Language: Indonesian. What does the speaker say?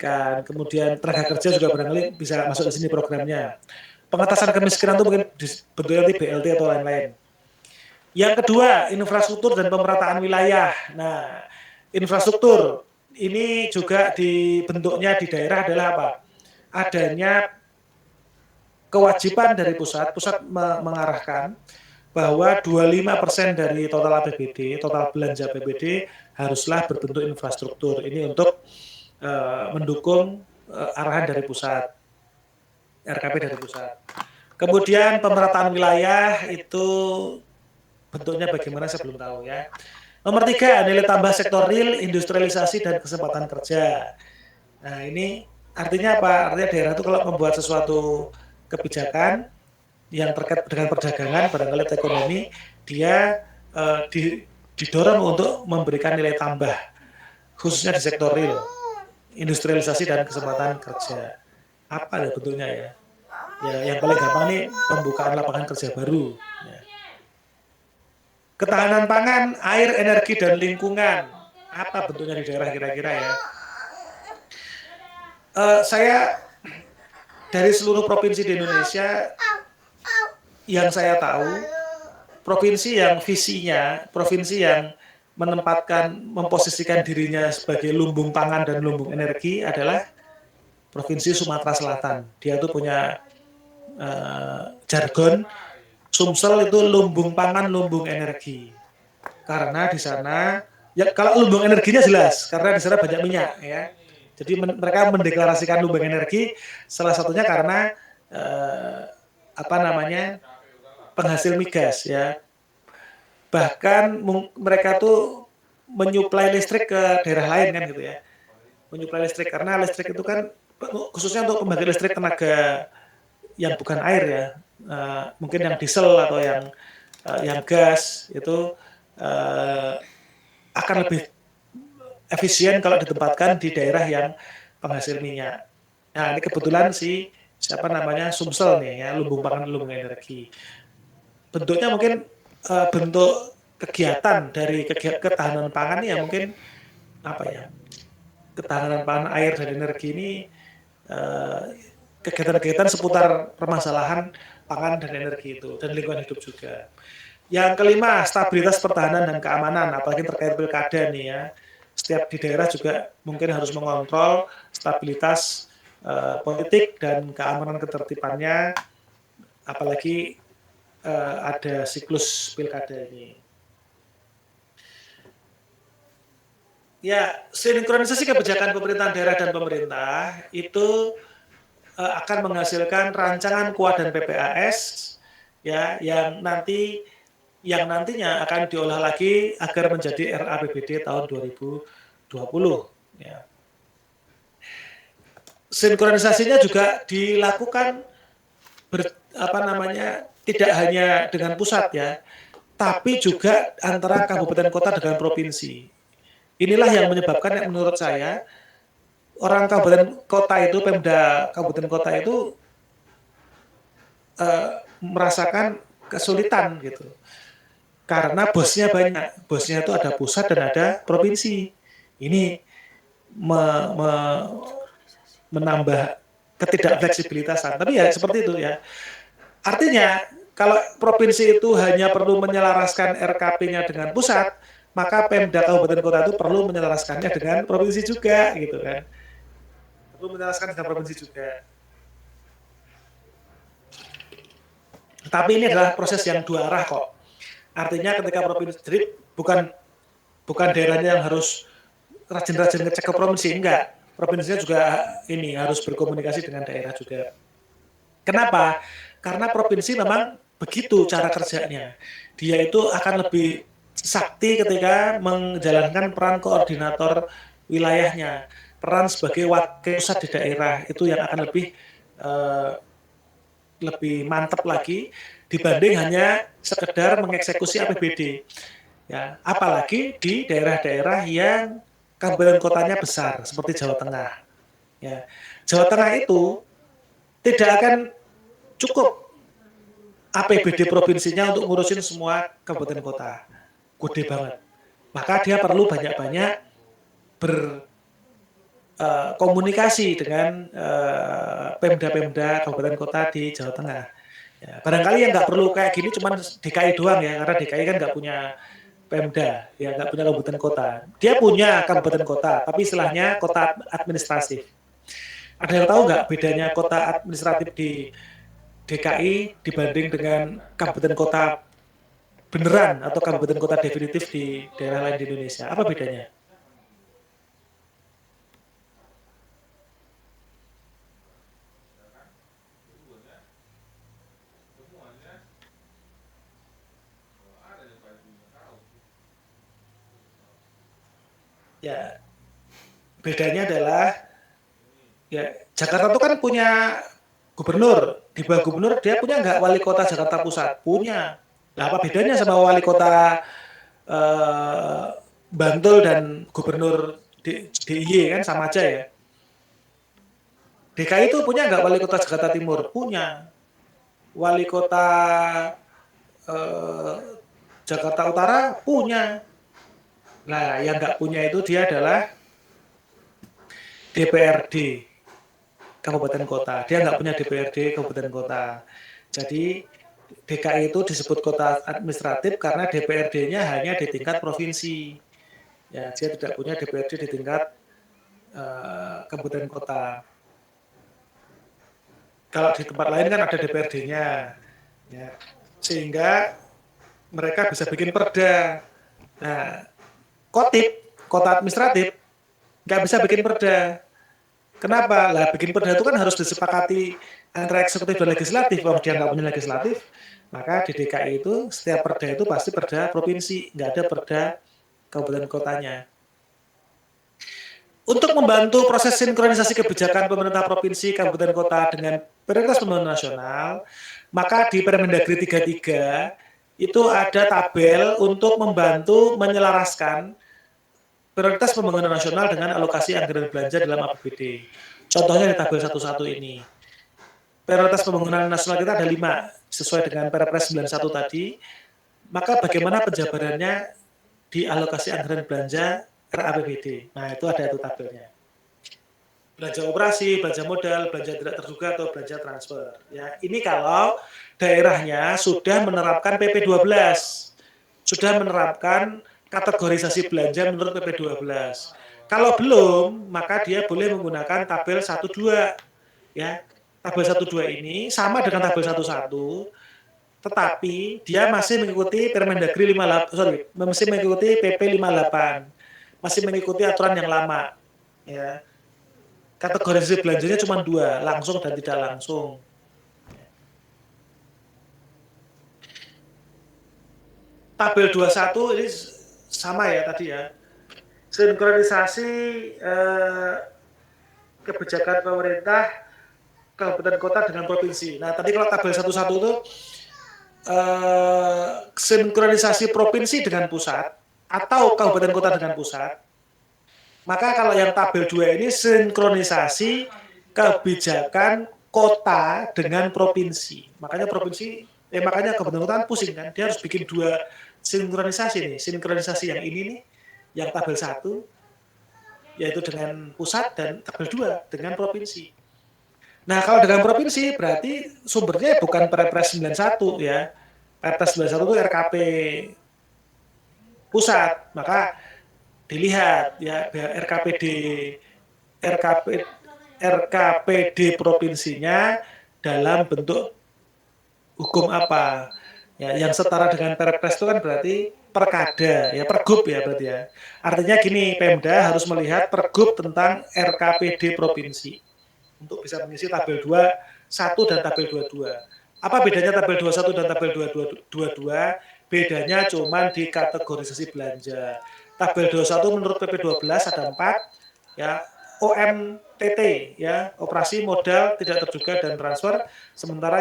pendidikan, kemudian tenaga kerja juga barangkali bisa masuk di sini programnya. Pengentasan kemiskinan itu mungkin bentuknya nanti BLT atau lain-lain. Yang kedua, infrastruktur dan pemerataan wilayah. Nah, infrastruktur ini juga bentuknya di daerah adalah apa? Adanya kewajiban dari pusat mengarahkan bahwa 25% dari total APBD, total belanja APBD haruslah berbentuk infrastruktur. Ini untuk mendukung arahan dari pusat, RKP dari pusat. Kemudian pemerataan wilayah itu bentuknya bagaimana saya belum tahu ya. Nomor 3, nilai tambah sektor real, industrialisasi dan kesempatan kerja. Nah ini artinya apa? Artinya daerah itu kalau membuat sesuatu kebijakan yang terkait dengan perdagangan, barangkali ekonomi, dia didorong untuk memberikan nilai tambah, khususnya di sektor real, industrialisasi dan kesempatan kerja. Apa ya bentuknya ya? Ya yang paling gampang nih pembukaan lapangan kerja baru. Ya. Ketahanan pangan, air, energi, dan lingkungan. Apa bentuknya di daerah kira-kira ya? Saya dari seluruh provinsi di Indonesia yang saya tahu, provinsi yang visinya, provinsi yang memposisikan dirinya sebagai lumbung pangan dan lumbung energi adalah Provinsi Sumatera Selatan. Dia tuh punya jargon Sumsel itu lumbung pangan, lumbung energi. Karena di sana, ya kalau lumbung energinya jelas, karena di sana banyak minyak, ya. Jadi mereka mendeklarasikan lumbung energi, salah satunya karena penghasil migas, ya. Bahkan mereka tuh menyuplai listrik ke daerah lain kan gitu ya. Menyuplai listrik karena listrik itu kan khususnya untuk pembangkit listrik tenaga yang bukan air ya, mungkin yang diesel atau yang gas itu akan lebih efisien kalau ditempatkan di daerah yang penghasil minyak. Nah ini kebetulan Sumsel nih ya, lumbung pangan lumbung energi. Bentuknya mungkin bentuk kegiatan dari ketahanan pangan ya mungkin apa ya, ketahanan pangan air dan energi ini kegiatan-kegiatan seputar permasalahan pangan dan energi itu dan lingkungan hidup juga. Yang kelima, stabilitas pertahanan dan keamanan, apalagi terkait pilkada nih ya. Setiap di daerah juga mungkin harus mengontrol stabilitas politik dan keamanan ketertibannya, apalagi ada siklus pilkada ini. Ya, sinkronisasi kebijakan pemerintahan daerah dan pemerintah itu akan menghasilkan rancangan KUA dan PPAS ya yang nantinya akan diolah lagi agar menjadi RAPBD tahun 2020 ya. Sinkronisasinya juga dilakukan tidak hanya dengan pusat ya, tapi juga antara kabupaten kota dengan provinsi. Inilah yang menyebabkan yang menurut saya orang kabupaten kota itu, Pemda kabupaten kota itu merasakan kesulitan gitu. Karena bosnya banyak, bosnya itu ada pusat dan ada provinsi. Ini menambah ketidakfleksibilitasan. Tapi ya seperti itu ya. Artinya kalau provinsi itu hanya perlu menyelaraskan RKP-nya dengan pusat, maka Pemda kabupaten kota itu perlu menyelaraskannya dengan provinsi juga gitu kan. Perlu menyelaraskan dengan provinsi juga. Tapi ini adalah proses yang dua arah kok. Artinya ketika provinsi, jadi bukan daerahnya yang harus rajin-rajin ngecek ke provinsi, enggak. Provinsinya juga ini harus berkomunikasi dengan daerah juga. Kenapa? Karena provinsi memang begitu cara kerjanya. Dia itu akan lebih sakti ketika menjalankan peran koordinator wilayahnya, peran sebagai wakil pusat di daerah itu yang akan lebih mantap lagi dibanding hanya sekedar mengeksekusi APBD. Ya, apalagi di daerah-daerah yang kabupaten kotanya besar seperti Jawa Tengah. Ya, Jawa Tengah itu tidak akan cukup APBD provinsinya untuk ngurusin semua kabupaten kota. Gede banget. Maka dia perlu banyak-banyak komunikasi dengan Pemda-Pemda kabupaten kota di Jawa Tengah. Ya, barangkali yang nggak perlu kayak gini cuman DKI doang ya, karena DKI kan nggak punya Pemda, ya nggak punya kabupaten kota. Dia punya kabupaten kota, tapi istilahnya kota administratif. Ada yang tahu nggak bedanya kota administratif di DKI dibanding dengan kabupaten kota beneran atau kabupaten kota definitif di daerah lain di Indonesia? Apa bedanya? Ya, bedanya adalah ya Jakarta itu kan punya gubernur. Di bawah gubernur dia punya nggak wali kota Jakarta Pusat? Punya. Nah, apa bedanya sama wali kota eh, Bantul dan gubernur DIY kan sama aja ya? DKI itu punya nggak wali kota Jakarta Timur? Punya. Wali kota eh, Jakarta Utara punya. Nah, yang nggak punya itu dia adalah DPRD kabupaten kota. Dia nggak punya DPRD kabupaten kota. Jadi DKI itu disebut kota administratif karena DPRD-nya hanya di tingkat provinsi. Ya, dia tidak punya DPRD di tingkat kabupaten kota. Kalau di tempat lain kan ada DPRD-nya, ya. Sehingga mereka bisa bikin perda. Nah, kota administratif, nggak bisa bikin perda. Kenapa? Lah bikin perda itu kan harus disepakati antara eksekutif dan legislatif. Kalau dia nggak punya legislatif, maka di DKI itu setiap perda itu pasti perda provinsi, nggak ada perda kabupaten kotanya. Untuk membantu proses sinkronisasi kebijakan pemerintah provinsi, kabupaten kota dengan prioritas pembangunan nasional, maka di Permendagri 33 itu ada tabel untuk membantu menyelaraskan prioritas pembangunan nasional dengan alokasi anggaran belanja dalam APBD. Contohnya di tabel 11 ini. Prioritas pembangunan nasional kita ada 5, sesuai dengan Perpres 91 tadi. Maka bagaimana penjabarannya di alokasi anggaran belanja RAPBD. Nah, itu ada itu tabelnya. Belanja operasi, belanja modal, belanja tidak terduga atau belanja transfer. Ya, ini kalau daerahnya sudah menerapkan PP 12. Sudah menerapkan kategorisasi belanja menurut PP 12. Kalau belum, maka dia boleh menggunakan tabel 12. Ya, tabel 12 ini sama dengan tabel 11, tetapi dia masih mengikuti Permendagri 58, masih mengikuti PP 58, masih mengikuti aturan yang lama. Ya, kategorisasi belanjanya cuma 2, langsung dan tidak langsung. Tabel 21 ini sama ya tadi ya. Sinkronisasi kebijakan pemerintah kabupaten kota dengan provinsi. Nah, tadi kalau tabel 11 itu sinkronisasi provinsi dengan pusat atau kabupaten kota dengan pusat. Maka kalau yang tabel 2 ini sinkronisasi kebijakan kota dengan provinsi. Makanya provinsi, makanya kabupaten kota kan pusing kan, dia harus bikin 2 sinkronisasi nih. Sinkronisasi yang ini nih, yang tabel 1, yaitu dengan pusat, dan tabel 2 dengan provinsi. Nah, kalau dengan provinsi berarti sumbernya bukan Perpres 91 ya. Perpres 91 itu RKP pusat, maka dilihat ya RKPD provinsinya dalam bentuk hukum apa. Ya, yang setara dengan Perpres itu kan berarti perkada, ya pergub ya berarti ya. Artinya gini, Pemda harus melihat pergub tentang RKPD provinsi untuk bisa mengisi tabel 21 dan tabel 22. Apa bedanya tabel 21 dan tabel 22? Bedanya cuma di kategorisasi belanja. Tabel 21 menurut PP 12 ada 4, ya, OMTT, ya, operasi modal tidak terduga dan transfer, sementara